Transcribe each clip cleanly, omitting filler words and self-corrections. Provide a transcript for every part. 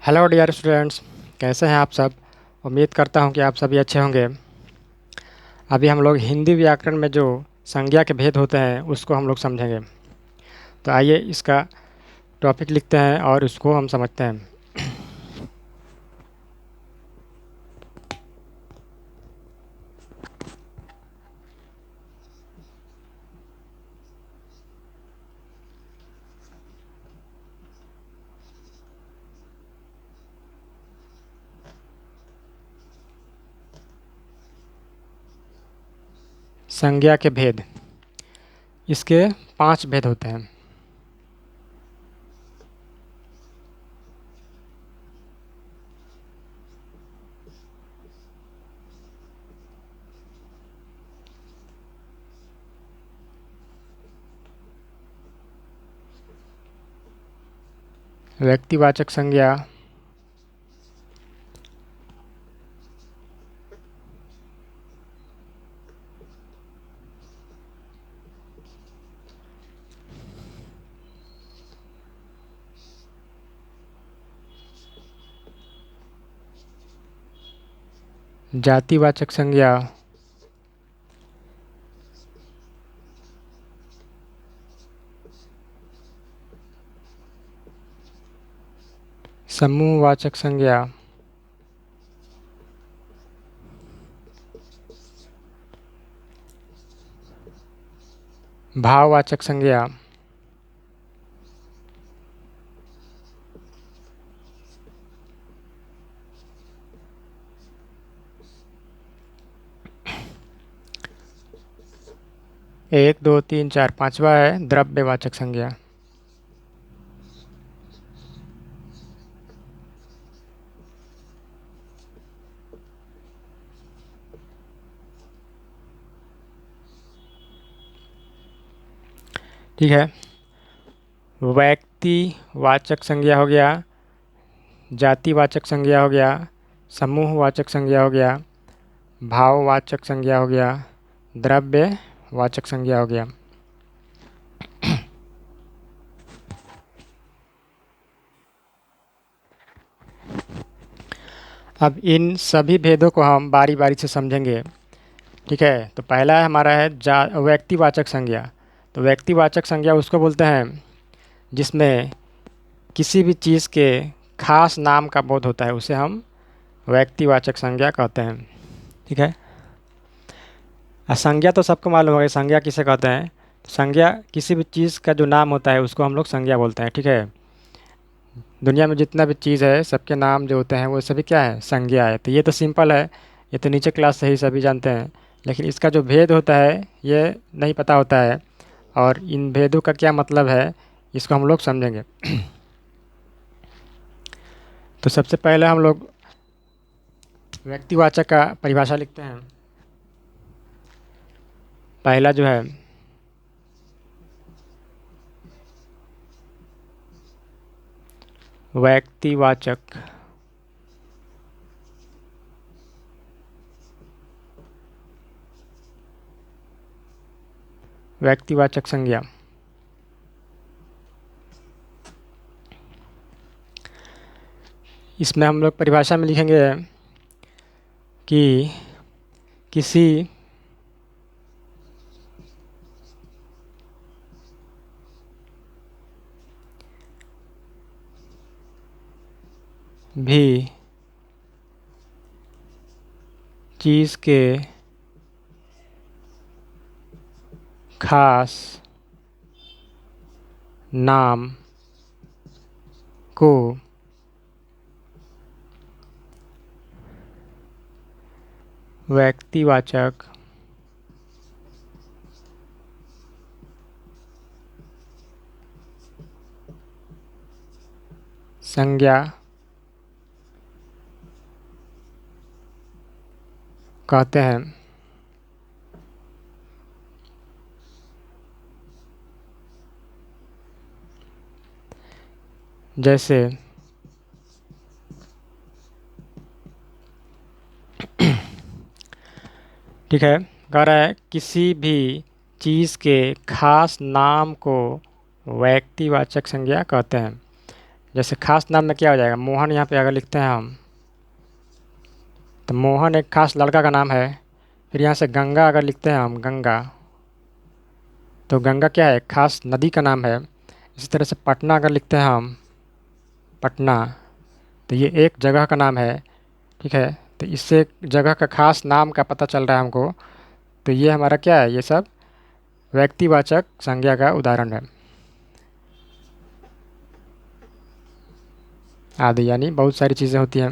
Hello dear students, कैसे हैं आप सब। उम्मीद करता हूं कि आप सभी अच्छे होंगे। अभी हम लोग हिंदी व्याकरण में जो संज्ञा के भेद होते हैं उसको हम लोग समझेंगे। तो आइए इसका टॉपिक लिखते हैं और उसको हम समझते हैं। संज्ञा के भेद, इसके 5 भेद होते हैं। व्यक्तिवाचक संज्ञा, जातिवाचक संज्ञा, समूहवाचक संज्ञा, भाववाचक संज्ञा, एक दो तीन चार, पांचवा है द्रव्यवाचक संज्ञा। ठीक है, व्यक्तिवाचक संज्ञा हो गया, जातिवाचक संज्ञा हो गया, समूहवाचक संज्ञा हो गया, भाववाचक संज्ञा हो गया, द्रव्यवाचक संज्ञा हो गया। अब इन सभी भेदों को हम बारी बारी से समझेंगे। ठीक है, तो पहला हमारा है व्यक्तिवाचक संज्ञा। तो व्यक्तिवाचक संज्ञा उसको बोलते हैं जिसमें किसी भी चीज़ के खास नाम का बोध होता है, उसे हम व्यक्तिवाचक संज्ञा कहते हैं। ठीक है, संज्ञा तो सबको मालूम होगा, संज्ञा किसे कहते हैं। संज्ञा किसी भी चीज़ का जो नाम होता है उसको हम लोग संज्ञा बोलते हैं। ठीक है, दुनिया में जितना भी चीज़ है सबके नाम जो होते हैं वो सभी क्या है, संज्ञा है। तो ये तो सिंपल है, ये तो नीचे क्लास से ही सभी जानते हैं। लेकिन इसका जो भेद होता है ये नहीं पता होता है, और इन भेदों का क्या मतलब है इसको हम लोग समझेंगे। तो सबसे पहले हम लोग व्यक्तिवाचक का परिभाषा लिखते हैं। पहला जो है व्यक्तिवाचक, व्यक्तिवाचक संज्ञा। इसमें हम लोग परिभाषा में लिखेंगे कि किसी भी चीज़ के खास नाम को व्यक्तिवाचक संज्ञा कहते हैं। जैसे ठीक है, कह रहा है किसी भी चीज़ के खास नाम को व्यक्तिवाचक संज्ञा कहते हैं। जैसे खास नाम में क्या हो जाएगा, मोहन यहाँ पे अगर लिखते हैं हम, तो मोहन एक खास लड़का का नाम है। फिर यहाँ से गंगा अगर लिखते हैं हम, गंगा, तो गंगा क्या है, खास नदी का नाम है। इसी तरह से पटना अगर लिखते हैं हम, पटना, तो ये एक जगह का नाम है। ठीक है, तो इससे एक जगह का खास नाम का पता चल रहा है हमको। तो ये हमारा क्या है, ये सब व्यक्तिवाचक संज्ञा का उदाहरण है। आदि यानी बहुत सारी चीज़ें होती हैं।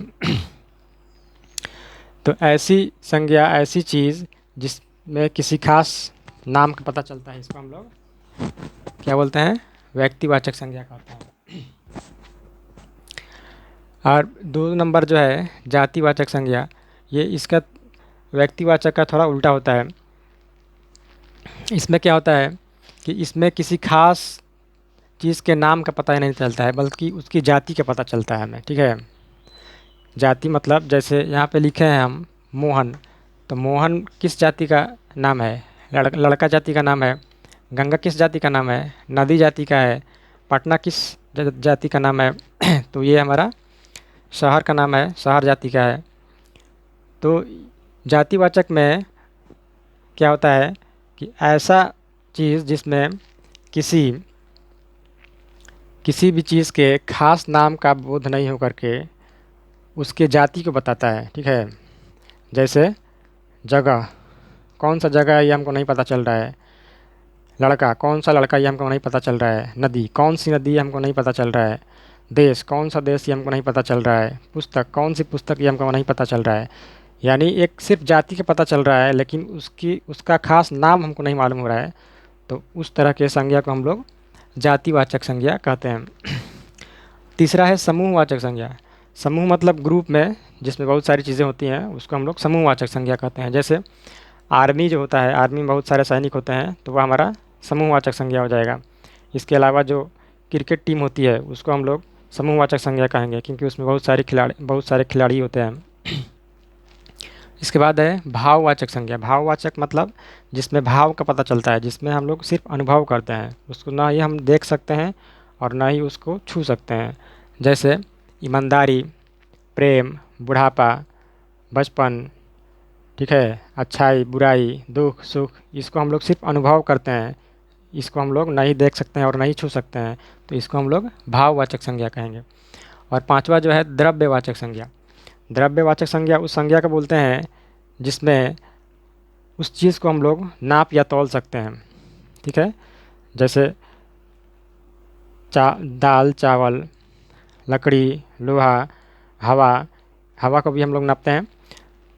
तो ऐसी संज्ञा, ऐसी चीज़ जिसमें किसी खास नाम का पता चलता है, इसको हम लोग क्या बोलते हैं, व्यक्तिवाचक संज्ञा कहते हैं। और 2 नंबर जो है जातिवाचक संज्ञा, ये इसका व्यक्तिवाचक का थोड़ा उल्टा होता है। इसमें क्या होता है कि इसमें किसी खास चीज़ के नाम का पता ही नहीं चलता है, बल्कि उसकी जाति का पता चलता है हमें। ठीक है, जाति मतलब जैसे यहाँ पे लिखे हैं हम मोहन, तो मोहन किस जाति का नाम है, लड़का जाति का नाम है। गंगा किस जाति का नाम है, नदी जाति का है। पटना किस जाति का नाम है तो ये हमारा शहर का नाम है, शहर जाति का है। तो जातिवाचक में क्या होता है कि ऐसा चीज़ जिसमें किसी किसी भी चीज़ के खास नाम का बोध नहीं हो करके उसके जाति को बताता है। ठीक है, जैसे जगह, कौन सा जगह है ये हमको नहीं पता चल रहा है। लड़का, कौन सा लड़का ये हमको नहीं पता चल रहा है। नदी, कौन सी नदी ये हमको नहीं पता चल रहा है। देश, कौन सा देश ये हमको नहीं पता चल रहा है। पुस्तक, कौन सी पुस्तक ये हमको नहीं पता चल रहा है। यानी एक सिर्फ जाति का पता चल रहा है, लेकिन उसका खास नाम हमको नहीं मालूम हो रहा है। तो उस तरह के संज्ञा को हम लोग जातिवाचक संज्ञा कहते हैं। तीसरा है समूहवाचक संज्ञा। समूह मतलब ग्रुप में जिसमें बहुत सारी चीज़ें होती हैं, उसको हम लोग समूहवाचक संज्ञा कहते हैं। जैसे आर्मी जो होता है, आर्मी में बहुत सारे सैनिक होते हैं, तो वह हमारा समूहवाचक संज्ञा हो जाएगा। इसके अलावा जो क्रिकेट टीम होती है उसको हम लोग समूहवाचक संज्ञा कहेंगे, क्योंकि उसमें बहुत सारे खिलाड़ी होते हैं। इसके बाद है भाववाचक संज्ञा। भाववाचक मतलब जिसमें भाव का पता चलता है, जिसमें हम लोग सिर्फ अनुभव करते हैं, उसको ना ही हम देख सकते हैं और ना ही उसको छू सकते हैं। जैसे ईमानदारी, प्रेम, बुढ़ापा, बचपन, ठीक है, अच्छाई, बुराई, दुख, सुख, इसको हम लोग सिर्फ अनुभव करते हैं। इसको हम लोग नहीं देख सकते हैं और नहीं छू सकते हैं, तो इसको हम लोग भाववाचक संज्ञा कहेंगे। और पांचवा जो है द्रव्यवाचक संज्ञा। द्रव्यवाचक संज्ञा उस संज्ञा को बोलते हैं जिसमें उस चीज़ को हम लोग नाप या तौल सकते हैं। ठीक है, जैसे दाल, चावल, लकड़ी, लोहा, हवा, हवा को भी हम लोग नापते हैं।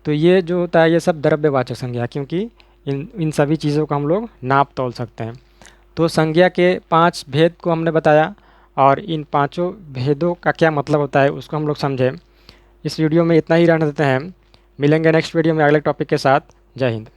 तो ये जो होता है ये सब द्रव्यवाचक संज्ञा, क्योंकि इन सभी चीज़ों को हम लोग नाप तौल सकते हैं। तो संज्ञा के 5 भेद को हमने बताया, और इन पांचों भेदों का क्या मतलब होता है उसको हम लोग समझे। इस वीडियो में इतना ही रहने देते हैं। मिलेंगे नेक्स्ट वीडियो में अगले टॉपिक के साथ। जय हिंद।